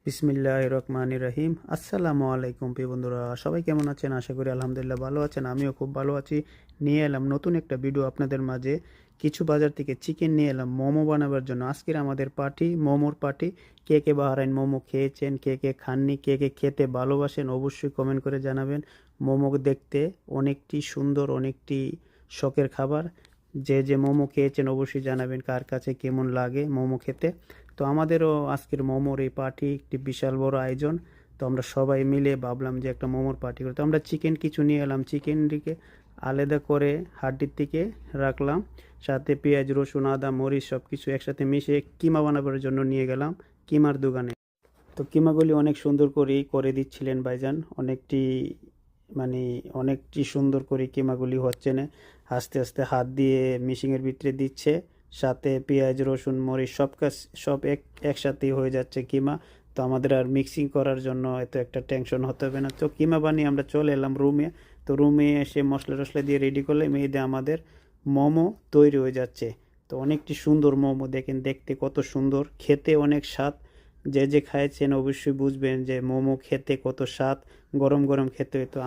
বিসমিল্লাহির রহমানির রহিম। আসসালামু আলাইকুম প্রিয় বন্ধুরা, সবাই কেমন আছেন? আশা করি আলহামদুলিল্লাহ ভালো আছেন। আমিও খুব ভালো আছি। নিয়ে এলাম নতুন একটা ভিডিও আপনাদের মাঝে। কিছু বাজার থেকে চিকেন নিয়ে এলাম মোমো বানাবার জন্য। আজকের আমাদের পার্টি, মোমোর পার্টি। কে কে বাহারাইন মোমো খেয়েছেন, কে কে খাননি, কে কে খেতে ভালোবাসেন, অবশ্যই কমেন্ট করে জানাবেন। মোমো দেখতে অনেকটি সুন্দর, অনেকটি শখের খাবার। যে যে মোমো খেয়েছেন অবশ্যই জানাবেন কার কাছে কেমন লাগে মোমো খেতে। তো আমাদেরও আজকের মোমোর এই পার্টি একটি বিশাল বড় আয়োজন। তো আমরা সবাই মিলে ভাবলাম যে একটা মোমোর পার্টি করি। তো আমরা চিকেন কিছু নিয়ে এলাম, চিকেনটিকে আলাদা করে হাড্ডির থেকে রাখলাম, সাথে পেঁয়াজ রসুন আদা মরিচ সব কিছু একসাথে মিশিয়ে কিমা বানাবার জন্য নিয়ে গেলাম কিমার দোকানে। তো কিমাগুলি অনেক সুন্দর করেই করে দিচ্ছিলেন ভাইজান। মানে অনেকটি সুন্দর করে কিমাগুলি হচ্ছে না, আস্তে আস্তে হাত দিয়ে মিশিংয়ের ভিতরে দিচ্ছে, সাথে পেঁয়াজ রসুন মরিচ সব একসাথেই হয়ে যাচ্ছে কিমা। তো আমাদের আর মিক্সিং করার জন্য এত একটা টেনশন হতে হবে না। তো কিমা বানিয়ে আমরা চলে এলাম রুমে। তো রুমে এসে মশলা টশলা দিয়ে রেডি করলে মেয়েদে আমাদের মোমো তৈরি হয়ে যাচ্ছে। তো অনেকটি সুন্দর মোমো, দেখেন দেখতে কত সুন্দর, খেতে অনেক স্বাদ। যে যে খাইছেন অবশ্যই বুঝবেন যে মোমো খেতে কত স্বাদ, গরম গরম খেতে হয়। তো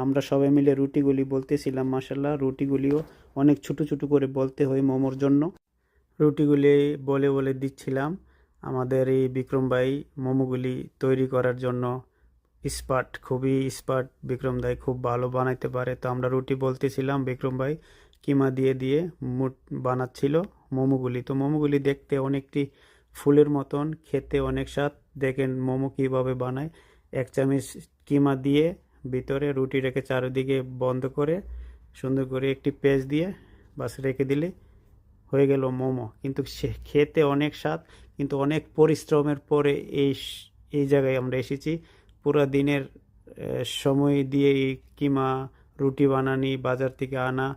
আমরা সবাই মিলে রুটিগুলি বলতেছিলাম, মাসাল্লাহ রুটিগুলিও অনেক ছোটো ছোটো করে বলতে হয় মোমোর জন্য। রুটিগুলি বলে বলে দিচ্ছিলাম। আমাদের এই বিক্রম ভাই মোমোগুলি তৈরি করার জন্য খুবই স্পার্ট। বিক্রম ভাই খুব ভালো বানাইতে পারে। তো আমরা রুটি বলতেছিলাম, বিক্রম ভাই কিমা দিয়ে দিয়ে মুট বানাচ্ছিল মোমোগুলি। তো মোমোগুলি দেখতে অনেকটি ফুলের মতন, খেতে অনেক স্বাদ। দেখেন মোমো কীভাবে বানায়। এক চামচ কিমা দিয়ে ভিতরে রুটি রেখে চারিদিকে বন্ধ করে সুন্দর করে একটি পেঁয়াজ দিয়ে বাস রেখে দিলে হয়ে গেল মোমো। কিন্তু সে খেতে অনেক স্বাদ, কিন্তু অনেক পরিশ্রমের পরে এই জায়গায় আমরা এসেছি। পুরো দিনের সময় দিয়ে এই কিমা রুটি বানানি, বাজার থেকে আনা,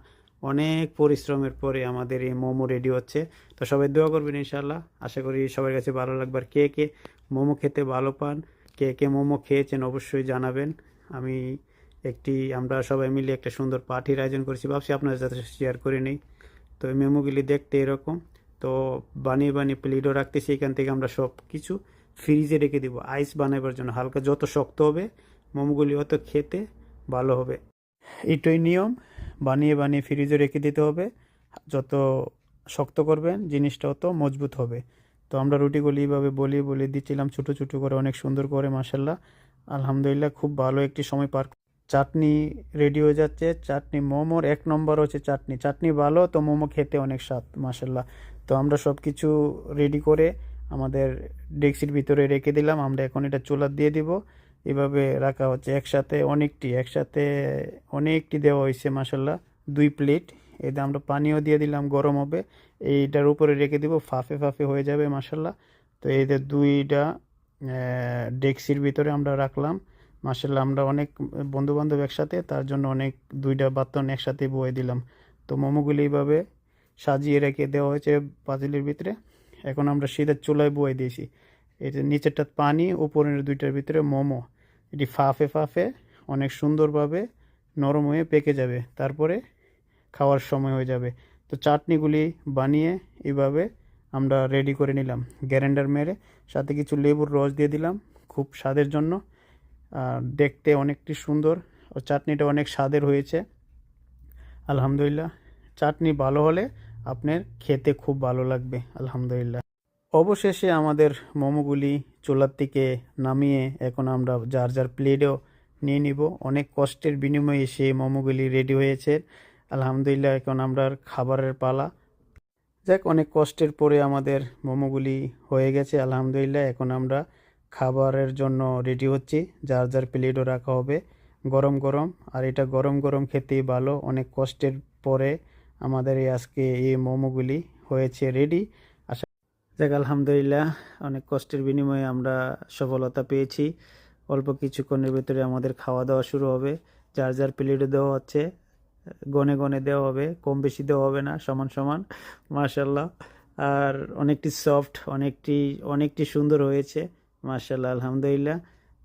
অনেক পরিশ্রমের পরে আমাদের এই মোমো রেডি হচ্ছে। তো সবাই দোয়া করবেন ইনশাল্লাহ। আশা করি সবার কাছে ভালো লাগবে। আর কে কে মোমো খেতে ভালো পান, কে কে মোমো খেয়েছেন অবশ্যই জানাবেন। আমি আমরা সবাই মিলে একটা সুন্দর পার্টির আয়োজন করেছি, ভাবছি আপনার সাথে শেয়ার করে নেই। তো এই মেমোগুলি দেখতে এরকম। তো বানিয়ে বানিয়ে প্লেটও রাখতেছি। এখান থেকে আমরা সব কিছু ফ্রিজে রেখে দিব আইস বানাবার জন্য। হালকা যত শক্ত হবে মোমোগুলি অত খেতে ভালো হবে। এটাই নিয়ম, বানিয়ে বানিয়ে ফ্রিজে রেখে দিতে হবে। যত শক্ত করবেন জিনিসটা অত মজবুত হবে। তো আমরা রুটিগুলি এইভাবে বলিয়ে দিচ্ছিলাম ছোটো ছোটো করে, অনেক সুন্দর করে মাসাল্লাহ আলহামদুলিল্লাহ খুব ভালো একটি সময় পার। চাটনি রেডি হয়ে যাচ্ছে। চাটনি মোমোর এক নম্বর হচ্ছে চাটনি। চাটনি ভালো তো মোমো খেতে অনেক স্বাদ মাসাল্লাহ। তো আমরা সব কিছু রেডি করে আমাদের ডেক্সির ভিতরে রেখে দিলাম। আমরা এখন এটা চুলা দিয়ে দিব। এভাবে রাখা হচ্ছে একসাথে অনেকটি দেওয়া হয়েছে মাসাল্লাহ, 2 প্লেট। এতে আমরা পানিও দিয়ে দিলাম, গরম হবে। এইটার উপরে রেখে দিব, ফাফে ফাফে হয়ে যাবে মাসাল্লাহ। তো এদের 2টা ডেক্সির ভিতরে আমরা রাখলাম মাসাল্লাহ। আমরা অনেক বন্ধু বান্ধব একসাথে, তার জন্য 2টা বাতন একসাথে বয়ে দিলাম। তো মোমোগুলি এইভাবে সাজিয়ে রেখে দেওয়া হয়েছে পাতিলের ভিতরে। এখন আমরা সিধা চুলায় বয়ে দিয়েছি। এটা নিচেরটা পানি, উপরের 2টার ভিতরে মোমো। এটি ফাফে ফাফে অনেক সুন্দরভাবে নরম হয়ে পেকে যাবে, তারপরে খাওয়ার সময় হয়ে যাবে। তো চাটনিগুলি বানিয়ে এইভাবে আমরা রেডি করে নিলাম গ্যারেন্ডার মেরে, সাথে কিছু লেবুর রস দিয়ে দিলাম খুব স্বাদের জন্য। দেখতে অনেকটি সুন্দর ও চাটনিটা অনেক স্বাদের হয়েছে আলহামদুলিল্লাহ। চাটনি ভালো হলে আপনার খেতে খুব ভালো লাগবে আলহামদুলিল্লাহ। অবশেষে আমাদের মোমোগুলি চুলার থেকে নামিয়ে এখন আমরা যার যার প্লেটেও নিয়ে নিব। অনেক কষ্টের বিনিময়ে সেই মোমোগুলি রেডি হয়েছে আলহামদুলিল্লাহ। এখন আমরা খাবারের পালা। যাক, অনেক কষ্টের পরে আমাদের মোমোগুলি হয়ে গেছে আলহামদুলিল্লাহ। এখন আমরা খাবারের জন্য রেডি হচ্ছি, যার যার প্লেটও রাখা হবে গরম গরম। আর এটা গরম গরম খেতেই ভালো। অনেক কষ্টের পরে আমাদের আজকে এই মোমোগুলি হয়েছে রেডি। যাক আলহামদুলিল্লাহ, অনেক কষ্টের বিনিময়ে আমরা সফলতা পেয়েছি। অল্প কিছুক্ষণের ভিতরে আমাদের খাওয়া দাওয়া শুরু হবে। যার যার প্লেটে দেওয়া হচ্ছে, গনে গনে দেওয়া হবে, কম বেশি দেওয়া হবে না, সমান সমান মাশাল্লাহ। আর অনেকটি সফট, অনেকটি সুন্দর হয়েছে মাশাল্লাহ আলহামদুলিল্লাহ।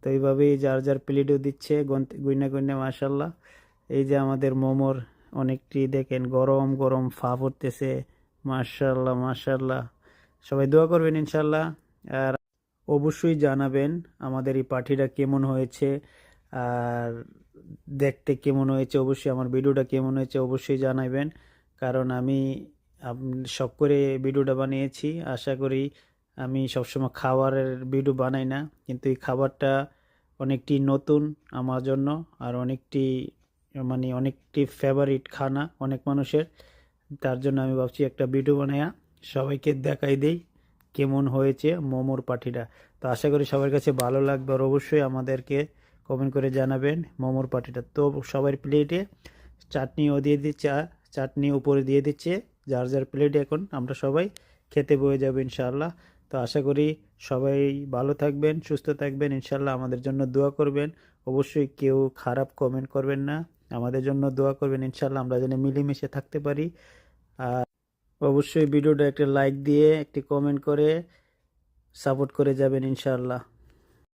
তো এইভাবেই যার যার প্লেটও দিচ্ছে গুইনা গুইনা মাশাল্লাহ। এই যে আমাদের মোমোর অনেকটি দেখেন গরম গরম ভাপ উঠতেছে মাশাল্লাহ মাশাল্লাহ। সবাই দোয়া করবেন ইনশাল্লাহ। আর অবশ্যই জানাবেন আমাদের এই পার্টিটা কেমন হয়েছে, আর দেখতে কেমন হয়েছে। অবশ্যই আমার ভিডিওটা কেমন হয়েছে অবশ্যই জানাবেন, কারণ আমি শখ করে ভিডিওটা বানিয়েছি। আশা করি, আমি সবসময় খাবারের ভিডিও বানাই না, কিন্তু এই খাবারটা অনেকটি নতুন আমার জন্য, আর অনেকটি ফেভারিট খানা অনেক মানুষের। তার জন্য আমি ভাবছি একটা ভিডিও বানায়া সবাইকে দেখাই দেই কেমন হয়েছে মোমোর পাটিটা। তো আশা করি সবার কাছে ভালো লাগবে, আর অবশ্যই আমাদেরকে কমেন্ট করে জানাবেন মোমোর পাটিটা। তো সবার প্লেটে চাটনিও দিয়ে দিচ্ছে, চাটনি উপরে দিয়ে দিচ্ছে যার যার প্লেটে। এখন আমরা সবাই খেতে বয়ে যাবো ইনশাআল্লাহ। তো আশা করি সবাই ভালো থাকবেন, সুস্থ থাকবেন, ইনশাআল্লাহ আমাদের জন্য দোয়া করবেন। অবশ্যই কেউ খারাপ কমেন্ট করবেন না, আমাদের জন্য দোয়া করবেন ইনশাআল্লাহ, আমরা যেন মিলেমিশে থাকতে পারি। আর অবশ্যই ভিডিওটা একটা লাইক দিয়ে একটি কমেন্ট করে সাপোর্ট করে যাবেন ইনশাআল্লাহ।